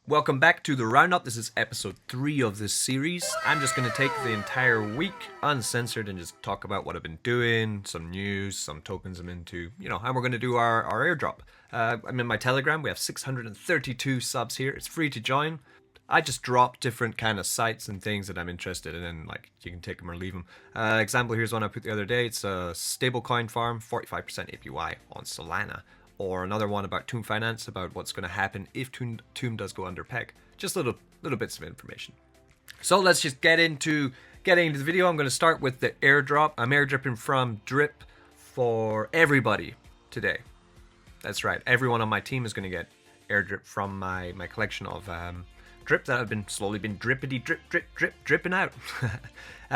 Welcome back to the Roundup. This is episode 3 of this series. I'm just going to take the entire week uncensored and just talk about what I've been doing, some news, some tokens I'm into, and we're going to do our airdrop. I'm in my Telegram. We have 632 subs here. It's free to join. I just drop different kind of sites and things that I'm interested in, and you can take them or leave them. Example, here's one I put the other day. It's a stablecoin farm, 45% APY on Solana. Or another one about Tomb Finance, about what's going to happen if Tomb does go under peg. Just little bits of information. So let's just get into the video. I'm going to start with the airdrop. I'm airdripping from Drip for everybody today. That's right. Everyone on my team is going to get airdrip from my collection of drip that I've been slowly dripping out.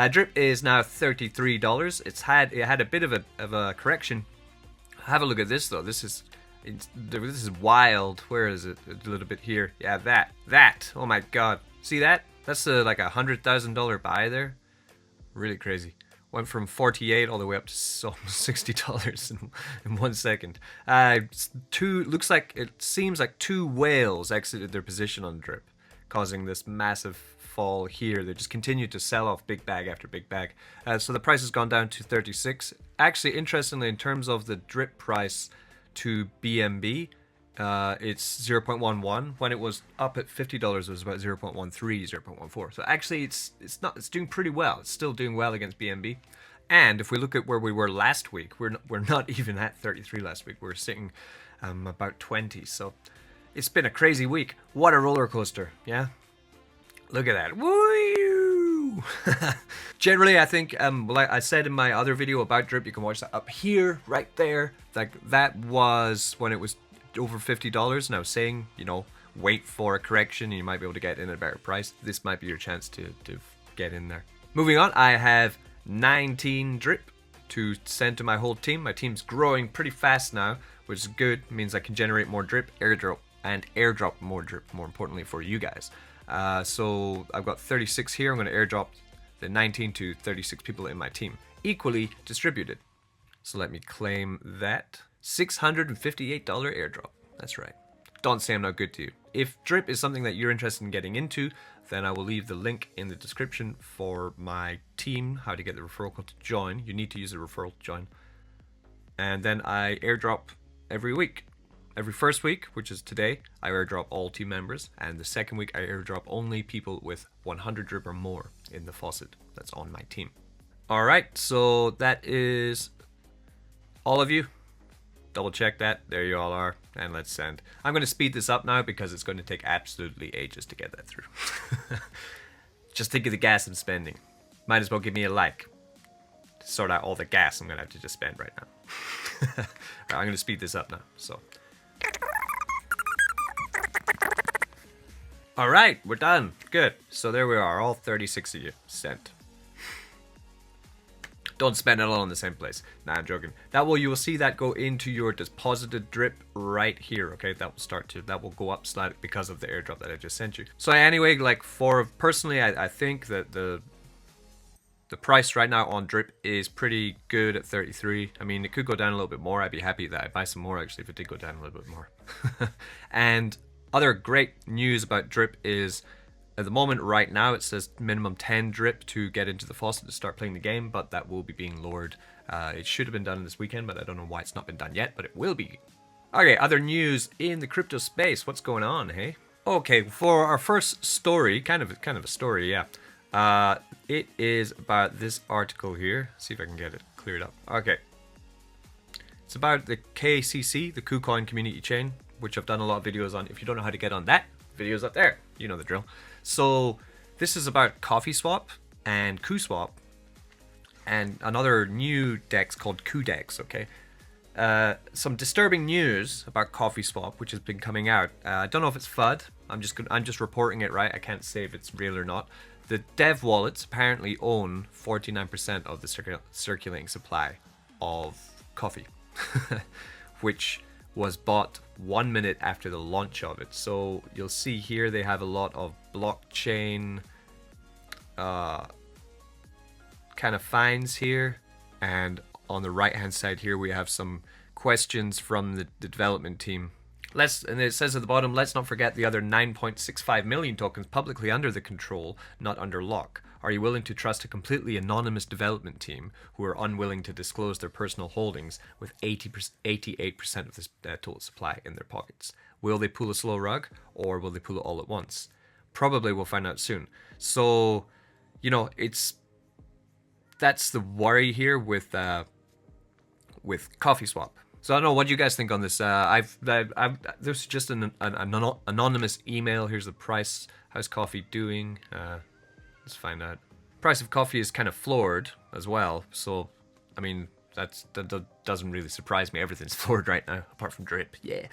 Drip is now $33. It had a bit of a correction. Have a look at this though. This is wild. Where is it? A little bit here. Yeah, that. Oh my god. See that? That's like $100,000 buy there. Really crazy. Went from 48 all the way up to almost $60 in 1 second. It seems like two whales exited their position on Drip, causing this massive fall here. They just continue to sell off big bag after big bag. So the price has gone down to 36. Actually, interestingly, in terms of the Drip price to BNB, it's 0.11. When it was up at $50, it was about 0.13, 0.14. So actually, it's doing pretty well. It's still doing well against BNB. And if we look at where we were last week, we're not even at 33 last week. We're sitting about 20. So it's been a crazy week. What a roller coaster, yeah? Look at that. Woo! Generally, I think, like I said in my other video about Drip, you can watch that up here, right there. Like, that was when it was over $50, and I was saying, wait for a correction, and you might be able to get in at a better price. This might be your chance to get in there. Moving on, I have 19 Drip to send to my whole team. My team's growing pretty fast now, which is good. It means I can generate more Drip, airdrop more Drip, more importantly for you guys. So I've got 36 here. I'm going to airdrop the 19 to 36 people in my team, equally distributed. So let me claim that. $658 airdrop. That's right. Don't say I'm not good to you. If Drip is something that you're interested in getting into, then I will leave the link in the description for my team, how to get the referral code to join. You need to use the referral to join. And then I airdrop every week. Every first week, which is today, I airdrop all team members, and the second week I airdrop only people with 100 Drip or more in the faucet that's on my team. Alright, so that is all of you. Double check that. There you all are. And let's send. I'm going to speed this up now because it's going to take absolutely ages to get that through. Just think of the gas I'm spending. Might as well give me a like to sort out all the gas I'm going to have to just spend right now. Right, I'm going to speed this up now. So. Alright, we're done. Good. So there we are, all 36 of you sent. Don't spend it all in the same place. Nah, I'm joking. You will see that go into your deposited Drip right here, okay? That will go up slightly because of the airdrop that I just sent you. So anyway, personally, I think that the price right now on Drip is pretty good at 33. I mean, it could go down a little bit more. I'd be happy that I buy some more, actually, if it did go down a little bit more. And other great news about Drip is, at the moment right now, it says minimum 10 Drip to get into the faucet to start playing the game, but that will be being lowered. It should have been done this weekend, but I don't know why it's not been done yet, but it will be. Okay, other news in the crypto space. What's going on, hey? Okay, for our first story, kind of a story, yeah. It is about this article here. See if I can get it cleared up. Okay. It's about the KCC, the KuCoin community chain, which I've done a lot of videos on. If you don't know how to get on that, video's up there. You know the drill. So this is about KoffeeSwap and KuSwap and another new DEX called Kudex, okay? Some disturbing news about KoffeeSwap, which has been coming out. I don't know if it's FUD. I'm just reporting it, right? I can't say if it's real or not. The dev wallets apparently own 49% of the circulating supply of coffee, which was bought 1 minute after the launch of it. So you'll see here they have a lot of blockchain kind of fines here, and on the right hand side here we have some questions from the development team And it says at the bottom, let's not forget the other 9.65 million tokens publicly under the control, not under lock. Are you willing to trust a completely anonymous development team who are unwilling to disclose their personal holdings with 88% of this total supply in their pockets? Will they pull a slow rug, or will they pull it all at once? Probably we'll find out soon. So, you know, that's the worry here with KoffeeSwap. So I don't know, what do you guys think on this? There's just an anonymous email. Here's the price. How's coffee doing? Let's find out. Price of coffee is kind of floored as well. So, I mean, that doesn't really surprise me. Everything's floored right now, apart from drip. Yeah.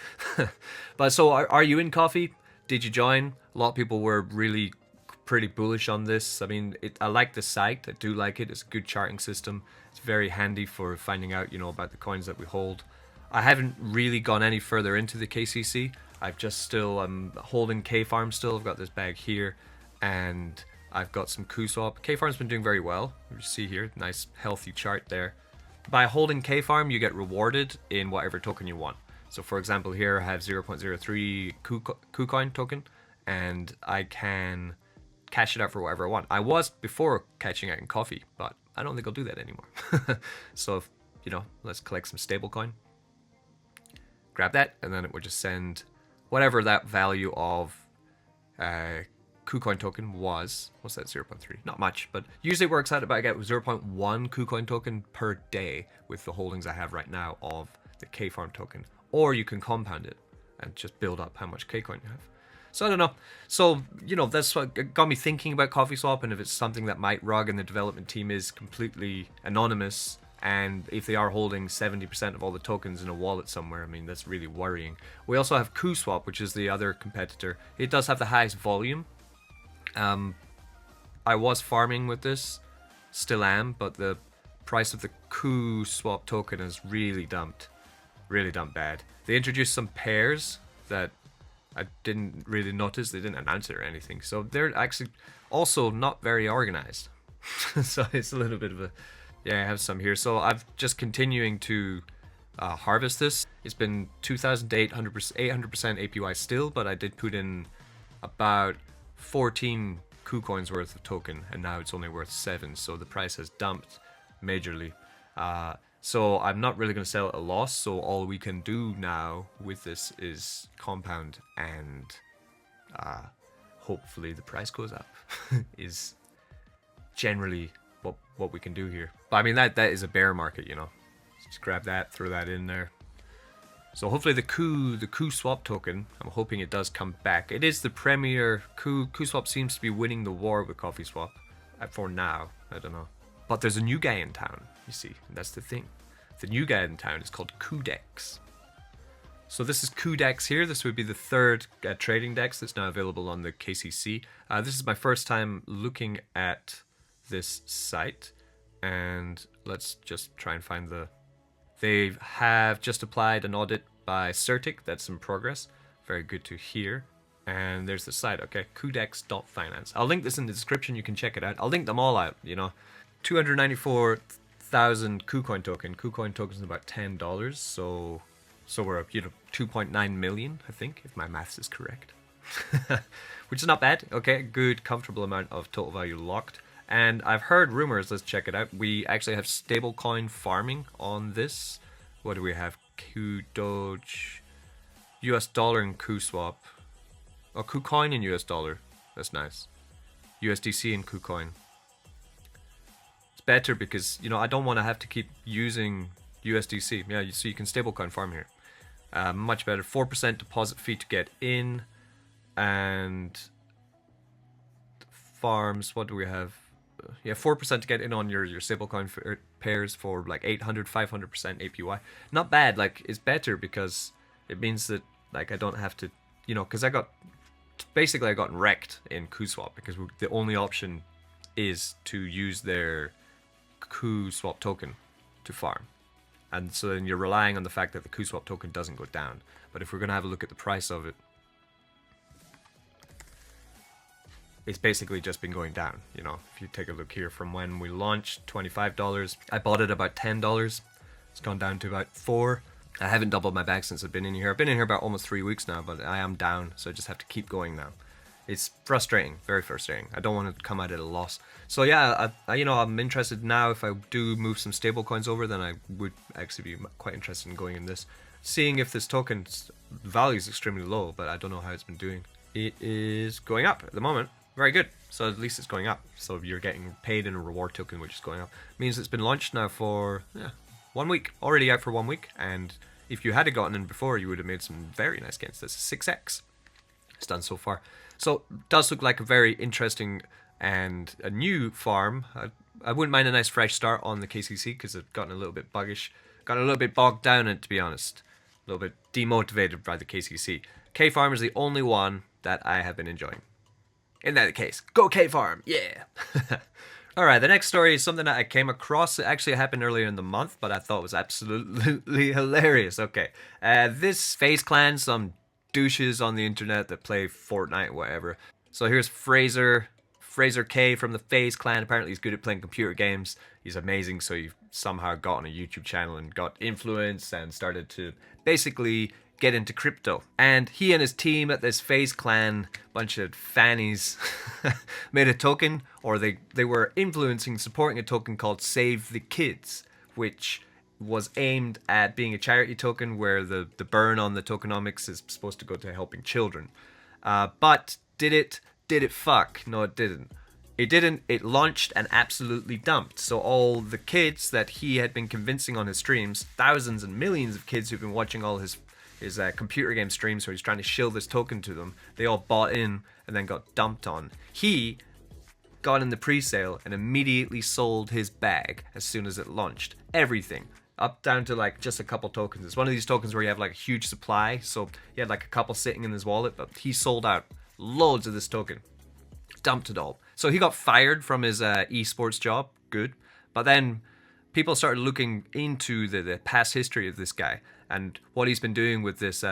But so, are you in coffee? Did you join? A lot of people were really pretty bullish on this. I mean, I like the site. I do like it. It's a good charting system. It's very handy for finding out, you know, about the coins that we hold. I haven't really gone any further into the KCC. I'm holding KFarm still. I've got this bag here, and I've got some KuSwap. KFarm's been doing very well. You see here, nice healthy chart there. By holding KFarm, you get rewarded in whatever token you want. So for example, here I have 0.03 KuCoin token, and I can cash it out for whatever I want. I was before cashing out in coffee, but I don't think I'll do that anymore. So, you know, let's collect some stablecoin. Grab that, and then it would just send whatever that value of KuCoin token was. What's that, 0.3? Not much, but usually it works out about I get 0.1 KuCoin token per day with the holdings I have right now of the KFarm token. Or you can compound it and just build up how much KCoin you have. So I don't know. So, you know, that's what got me thinking about KoffeeSwap, and if it's something that might rug and the development team is completely anonymous, and if they are holding 70% of all the tokens in a wallet somewhere, I mean, that's really worrying. We also have KuSwap, which is the other competitor. It does have the highest volume. I was farming with this, still am, but the price of the KuSwap token has really dumped bad. They introduced some pairs that I didn't really notice. They didn't announce it or anything, so they're actually also not very organized. So it's a little bit of a, yeah, I have some here. So I'm just continuing to harvest this. It's been 2,000 to 800% APY still, but I did put in about 14 KuCoins worth of token, and now it's only worth 7, so the price has dumped majorly. So I'm not really going to sell at a loss, so all we can do now with this is compound, and hopefully the price goes up is generally what we can do here. But I mean, that is a bear market, you know. Just grab that, throw that in there. So hopefully the KuSwap token, I'm hoping it does come back. It is the premier. KuSwap seems to be winning the war with KoffeeSwap for now. I don't know. But there's a new guy in town, you see. That's the thing. The new guy in town is called Kudex. So this is Kudex here. This would be the third trading dex that's now available on the KCC. This is my first time looking at this site. And let's just try and find the... They have just applied an audit by Certic. That's in progress. Very good to hear. And there's the site. Okay, kudex.finance. I'll link this in the description. You can check it out. I'll link them all out, you know. 294,000 KuCoin token. KuCoin token is about $10. So we're up, you know, 2.9 million, I think, if my maths is correct. Which is not bad. Okay, good, comfortable amount of total value locked. And I've heard rumors, let's check it out. We actually have stablecoin farming on this. What do we have? QDoge, US dollar and KuSwap. Oh, KuCoin and US dollar. That's nice. USDC and KuCoin. It's better because, you know, I don't want to have to keep using USDC. Yeah, so you can stablecoin farm here. Much better. 4% deposit fee to get in. And farms, what do we have? Yeah, 4% to get in on your stablecoin pairs for like 800, 500% APY. Not bad. Like, it's better because it means that, like, I don't have to, you know, because I got wrecked in KuSwap because the only option is to use their KuSwap token to farm. And so then you're relying on the fact that the KuSwap token doesn't go down. But if we're going to have a look at the price of it, it's basically just been going down, you know. If you take a look here from when we launched, $25. I bought it about $10. It's gone down to about $4. I haven't doubled my bag since I've been in here. I've been in here about almost 3 weeks now, but I am down, so I just have to keep going now. It's frustrating, very frustrating. I don't want to come out at a loss. So yeah, I'm interested now. If I do move some stable coins over, then I would actually be quite interested in going in this. Seeing if this token's value is extremely low, but I don't know how it's been doing. It is going up at the moment. Very good. So at least it's going up. So you're getting paid in a reward token, which is going up. Means it's been launched now for 1 week. Already out for 1 week. And if you had gotten in before, you would have made some very nice gains. That's 6x. It's done so far. So it does look like a very interesting and a new farm. I wouldn't mind a nice fresh start on the KCC because it's gotten a little bit buggish. Gotten a little bit bogged down in it, to be honest. A little bit demotivated by the KCC. KFarm is the only one that I have been enjoying. In that case, go KFarm, yeah! Alright, the next story is something that I came across. It actually happened earlier in the month, but I thought it was absolutely hilarious. Okay, this FaZe clan, some douches on the internet that play Fortnite, whatever. So here's Fraser K from the FaZe clan. Apparently he's good at playing computer games. He's amazing, so he somehow got on a YouTube channel and got influence and started to basically get into crypto. And he and his team at this FaZe clan, bunch of fannies, made a token, or they were supporting a token called Save the Kids, which was aimed at being a charity token where the burn on the tokenomics is supposed to go to helping children. But did it fuck? No, it didn't. It didn't. It launched and absolutely dumped. So all the kids that he had been convincing on his streams, thousands and millions of kids who've been watching all his computer game streams where he's trying to shill this token to them, they all bought in and then got dumped on. He got in the pre-sale and immediately sold his bag as soon as it launched. Everything. Up down to like just a couple tokens. It's one of these tokens where you have like a huge supply, so he had like a couple sitting in his wallet, but he sold out loads of this token. Dumped it all. So he got fired from his esports job. Good. But then people started looking into the past history of this guy and what he's been doing with this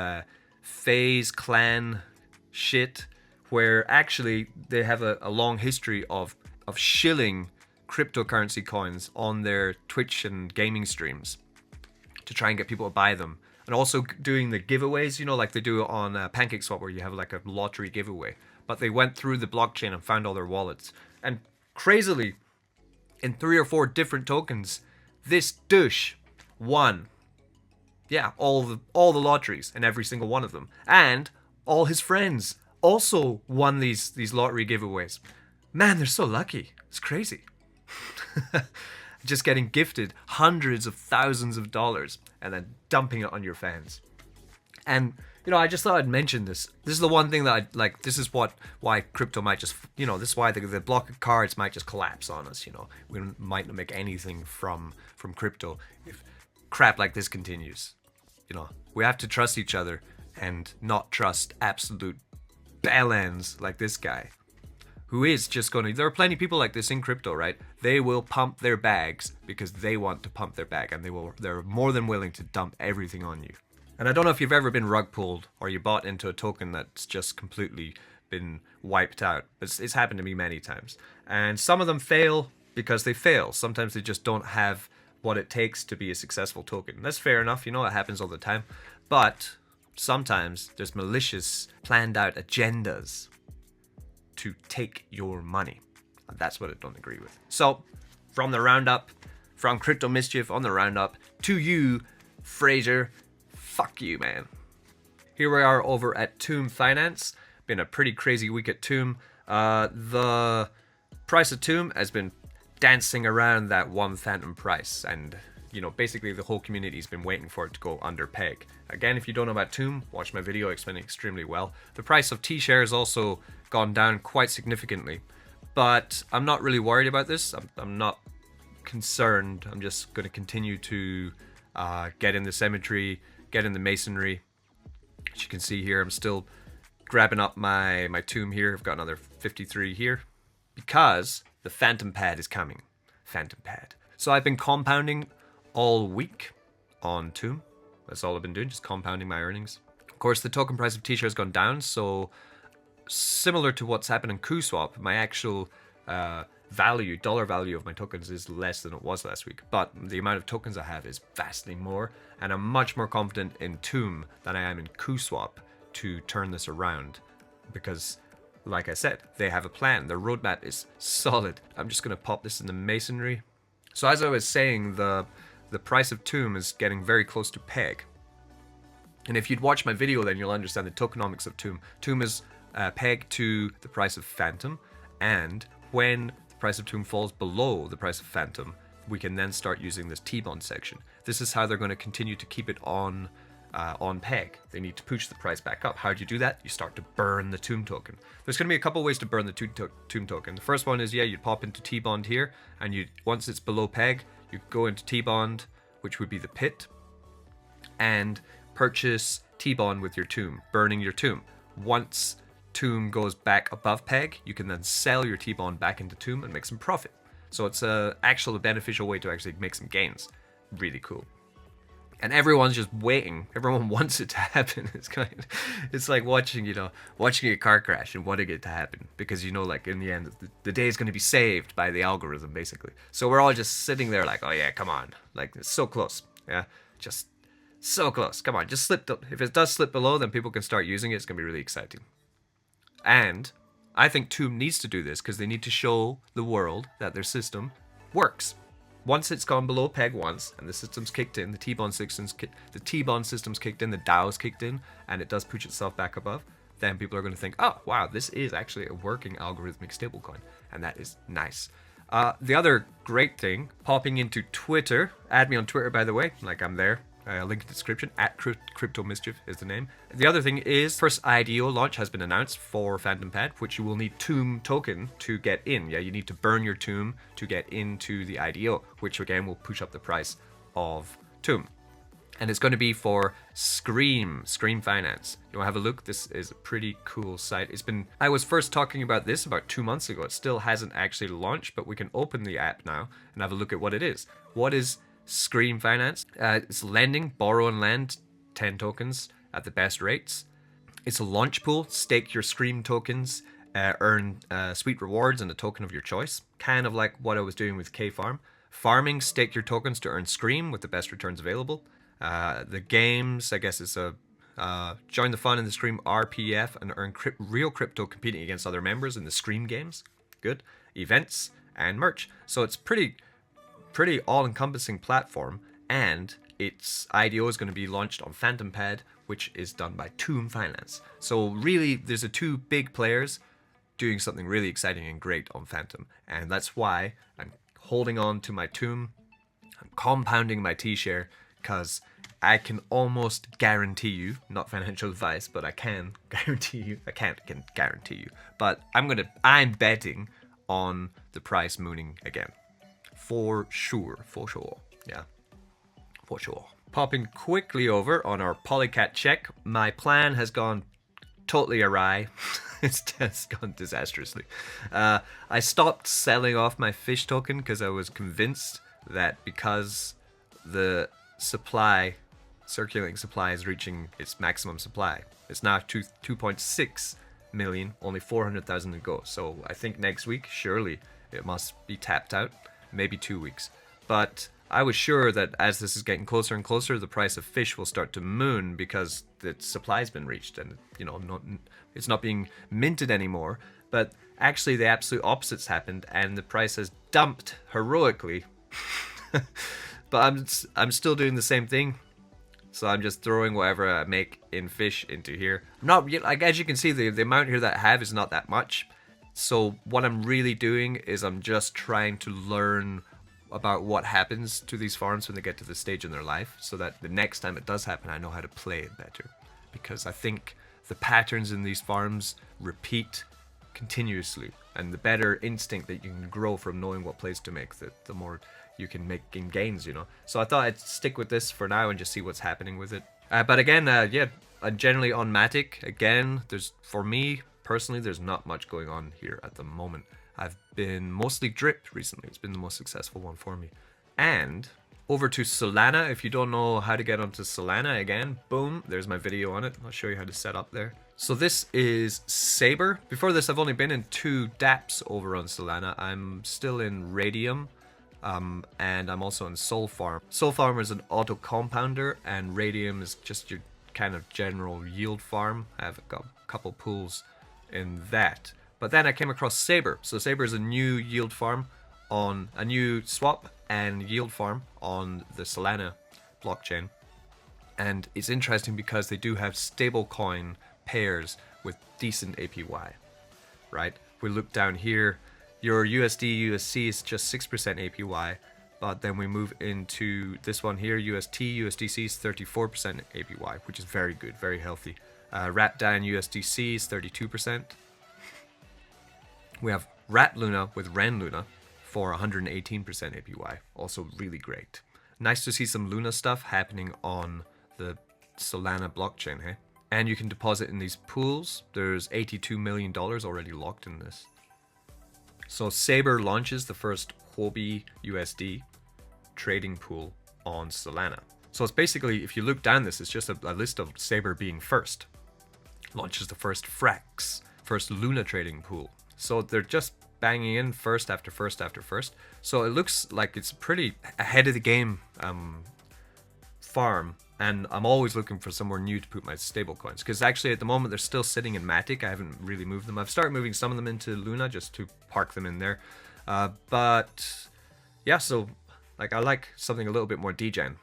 FaZe clan shit, where actually they have a long history of shilling cryptocurrency coins on their Twitch and gaming streams to try and get people to buy them. And also doing the giveaways, like they do on PancakeSwap, where you have like a lottery giveaway. But they went through the blockchain and found all their wallets. And crazily, in 3 or 4 different tokens, this douche won. Yeah, all the lotteries and every single one of them. And all his friends also won these lottery giveaways. Man, they're so lucky. It's crazy. Just getting gifted hundreds of thousands of dollars and then dumping it on your fans. And I just thought I'd mention this. This is the one thing that I like. This is why crypto might just, this is why the block of cards might just collapse on us. We might not make anything from crypto if crap like this continues. We have to trust each other and not trust absolute bellends like this guy, who is just going to... There are plenty of people like this in crypto, right? They will pump their bags because they want to pump their bag, and they're more than willing to dump everything on you. And I don't know if you've ever been rug pulled or you bought into a token that's just completely been wiped out. It's happened to me many times. And some of them fail because they fail. Sometimes they just don't have what it takes to be a successful token. That's fair enough, it happens all the time. But sometimes there's malicious, planned out agendas to take your money. And that's what I don't agree with. So, from the roundup, from Crypto Mischief on the roundup, to you, Fraser, fuck you, man. Here we are over at Tomb Finance. Been a pretty crazy week at Tomb. The price of Tomb has been dancing around that one phantom price, and basically the whole community's been waiting for it to go under peg. Again, if you don't know about Tomb, watch my video, I explain it extremely well. The price of T-shares also gone down quite significantly, but I'm not really worried about this. I'm not concerned. I'm just going to continue to get in the cemetery, get in the masonry. As you can see here, I'm still grabbing up my Tomb here. I've got another 53 here because the phantom pad is coming. Phantom pad. So I've been compounding all week on Tomb. That's all I've been doing, just compounding my earnings. Of course, the token price of T-share has gone down, so similar to what's happened in KuSwap, my actual value, dollar value of my tokens is less than it was last week, but the amount of tokens I have is vastly more, and I'm much more confident in Tomb than I am in KuSwap to turn this around, because like I said, they have a plan. Their roadmap is solid. I'm just going to pop this in the masonry. So as I was saying, the price of Tomb is getting very close to peg. And if you'd watch my video, then you'll understand the tokenomics of Tomb. Tomb is pegged to the price of Phantom, and when the price of Tomb falls below the price of Phantom, we can then start using this T-bond section. This is how they're going to continue to keep it on peg. They need to push the price back up. How do you do that? You start to burn the Tomb token. There's going to be a couple ways to burn the Tomb token. The first one is, yeah, you'd pop into T-bond here, and you once it's below peg, you go into T-bond, which would be the pit, and purchase T-bond with your Tomb, burning your Tomb. Once Tomb goes back above peg, you can then sell your T-bond back into Tomb and make some profit. So it's a actual beneficial way to actually make some gains. Really cool. And everyone's just waiting. Everyone wants it to happen. It's like watching a car crash and wanting it to happen, because like in the end, the day is going to be saved by the algorithm, basically. So we're all just sitting there like, oh yeah, come on, like it's so close, yeah, just so close. Come on, just slip. If it does slip below, then people can start using it. It's going to be really exciting. And I think Tomb needs to do this because they need to show the world that their system works. Once it's gone below peg once, and the system's kicked in, the T-bond system's kicked in, the DAO's kicked in, and it does push itself back above, then people are going to think, oh, wow, this is actually a working algorithmic stablecoin, and that is nice. The other great thing, popping into Twitter, add me on Twitter, by the way, like I'm there. Link in the description, at Crypto Mischief is the name. The other thing is, first IDO launch has been announced for Phantom Pad, which you will need Tomb token to get in. Yeah, you need to burn your Tomb to get into the IDO, which again will push up the price of Tomb. And it's going to be for Scream Finance. You want to have a look? This is a pretty cool site. I was first talking about this about 2 months ago. It still hasn't actually launched, but we can open the app now and have a look at what it is. What is Scream Finance? It's lending, borrow and lend 10 tokens at the best rates. It's a launch pool, stake your Scream tokens, earn sweet rewards and a token of your choice. Kind of like what I was doing with KFarm. Farming, stake your tokens to earn Scream with the best returns available. The games, I guess it's a join the fun in the Scream RPF and earn real crypto competing against other members in the Scream games. Good. Events and merch. So it's pretty all-encompassing platform, and its IDO is going to be launched on Phantom Pad, which is done by Tomb Finance. So really, there's two big players doing something really exciting and great on Phantom, and that's why I'm holding on to my Tomb. I'm compounding my T-share, because I can almost guarantee you, not financial advice, but I can guarantee you, I can't guarantee you, but I'm betting on the price mooning again. For sure, yeah, for sure. Popping quickly over on our Polycat check, my plan has gone totally awry. It's just gone disastrously. I stopped selling off my fish token because I was convinced that because the circulating supply is reaching its maximum supply. It's now 2.6 million, only 400,000 to go. So I think next week, surely it must be tapped out. Maybe 2 weeks. But I was sure that as this is getting closer and closer, the price of fish will start to moon because the supply's been reached and it's not being minted anymore. But actually the absolute opposite's happened and the price has dumped heroically. But I'm still doing the same thing. So I'm just throwing whatever I make in fish into here. Not like, as you can see, the amount here that I have is not that much. So what I'm really doing is I'm just trying to learn about what happens to these farms when they get to this stage in their life, so that the next time it does happen, I know how to play it better. Because I think the patterns in these farms repeat continuously, and the better instinct that you can grow from knowing what plays to make, the more you can make in gains, So I thought I'd stick with this for now and just see what's happening with it. But again, yeah, generally on Matic, again, for me, personally, there's not much going on here at the moment. I've been mostly dripped recently. It's been the most successful one for me. And over to Solana. If you don't know how to get onto Solana, again, boom, there's my video on it. I'll show you how to set up there. So this is Saber. Before this, I've only been in 2 dApps over on Solana. I'm still in Radium, and I'm also in SolFarm. SolFarm is an auto compounder, and Radium is just your kind of general yield farm. I've got a couple pools in that. But then I came across Saber. So Saber is a new yield farm on a new swap and yield farm on the Solana blockchain. And it's interesting because they do have stablecoin pairs with decent APY, right? We look down here, your USD USC is just 6% APY, but then we move into this one here, UST USDC is 34% APY, which is very good, very healthy. Ratdan USDC is 32%. We have Rat Luna with Ren Luna for 118% APY, also really great. Nice to see some Luna stuff happening on the Solana blockchain, hey? And you can deposit in these pools. There's $82 million already locked in this. So Saber launches the first Huobi USD trading pool on Solana. So it's basically, if you look down this, it's just a list of Saber being first. Launches the first Frax, first Luna trading pool. So they're just banging in first after first after first. So it looks like it's pretty ahead of the game farm. And I'm always looking for somewhere new to put my stable coins. Because actually at the moment they're still sitting in Matic. I haven't really moved them. I've started moving some of them into Luna just to park them in there. But yeah, so like I like something a little bit more degen.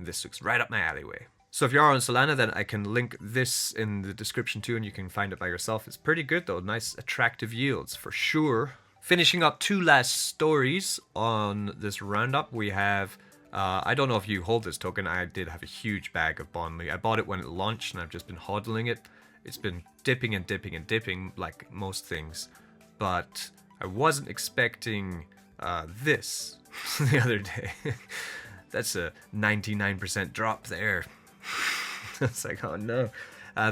This looks right up my alleyway. So if you are on Solana, then I can link this in the description too, and you can find it by yourself. It's pretty good though, nice attractive yields for sure. Finishing up 2 last stories on this roundup, we have, I don't know if you hold this token, I did have a huge bag of Bondly. I bought it when it launched and I've just been hodling it. It's been dipping and dipping and dipping like most things, but I wasn't expecting this the other day. That's a 99% drop there. It's like, oh no.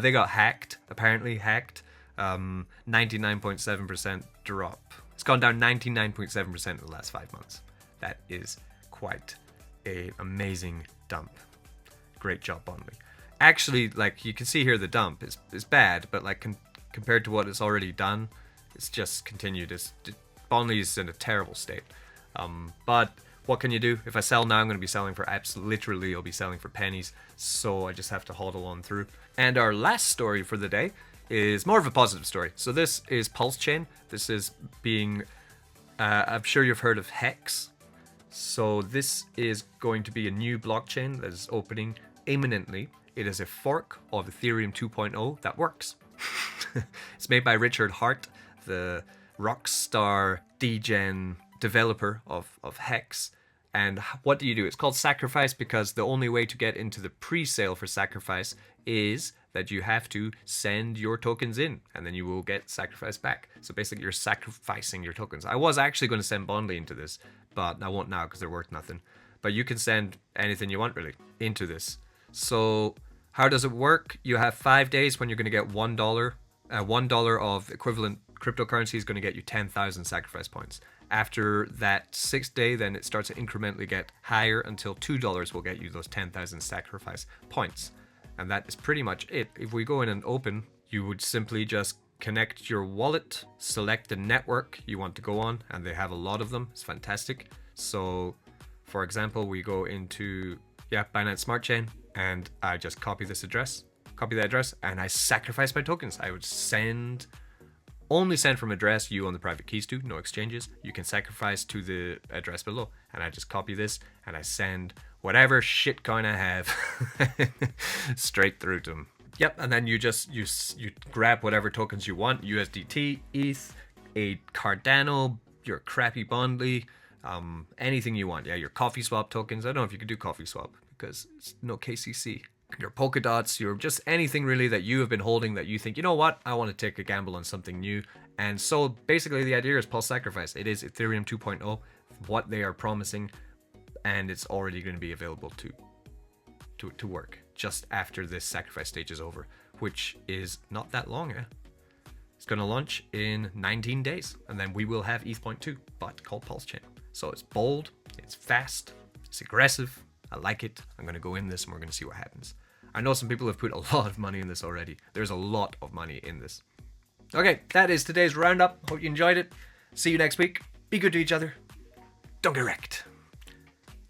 They got hacked, apparently hacked. 99.7% drop. It's gone down 99.7% in the last 5 months. That is quite an amazing dump. Great job, Bondly. Actually, like you can see here, the dump is bad, but like compared to what it's already done, it's just continued. Bondly is in a terrible state. But what can you do? If I sell now, I'm going to be selling for literally, I'll be selling for pennies. So I just have to hodl on through. And our last story for the day is more of a positive story. So this is Pulse Chain. This is being, I'm sure you've heard of Hex. So this is going to be a new blockchain that is opening imminently. It is a fork of Ethereum 2.0 that works. It's made by Richard Hart, the rockstar degen developer of Hex. And what do? It's called Sacrifice because the only way to get into the pre-sale for Sacrifice is that you have to send your tokens in and then you will get Sacrifice back. So basically you're sacrificing your tokens. I was actually going to send Bondly into this, but I won't now because they're worth nothing. But you can send anything you want really into this. So how does it work? You have 5 days when you're going to get $1. $1 of equivalent cryptocurrency is going to get you 10,000 Sacrifice points. After that 6th day, then it starts to incrementally get higher until $2 will get you those 10,000 Sacrifice points. And that is pretty much it. If we go in and open, you would simply just connect your wallet, select the network you want to go on, and they have a lot of them. It's fantastic. So, for example, we go into, Binance Smart Chain, and I just copy this address, and I sacrifice my tokens. I would only send from address you own the private keys to, no exchanges. You can sacrifice to the address below. And I just copy this and I send whatever shitcoin I have straight through to them. Yep, and then you grab whatever tokens you want, USDT, ETH, a Cardano, your crappy Bondly, anything you want. Yeah, your KoffeeSwap tokens. I don't know if you could do KoffeeSwap because it's no KCC. Your polka dots, your just anything really that you have been holding that you think, you know what, I want to take a gamble on something new. And so basically the idea is Pulse Sacrifice. It is Ethereum 2.0, what they are promising, and it's already going to be available to work just after this sacrifice stage is over, which is not that long. It's going to launch in 19 days, and then we will have ETH.2, but called Pulse Chain. So it's bold, it's fast, It's aggressive. I like it. I'm going to go in this and we're going to see what happens. I know some people have put a lot of money in this already. There's a lot of money in this. Okay, that is today's roundup. Hope you enjoyed it. See you next week. Be good to each other. Don't get wrecked.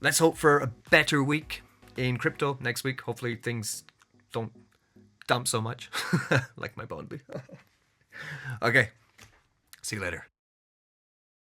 Let's hope for a better week in crypto next week. Hopefully things don't dump so much like my Bond. Okay, see you later.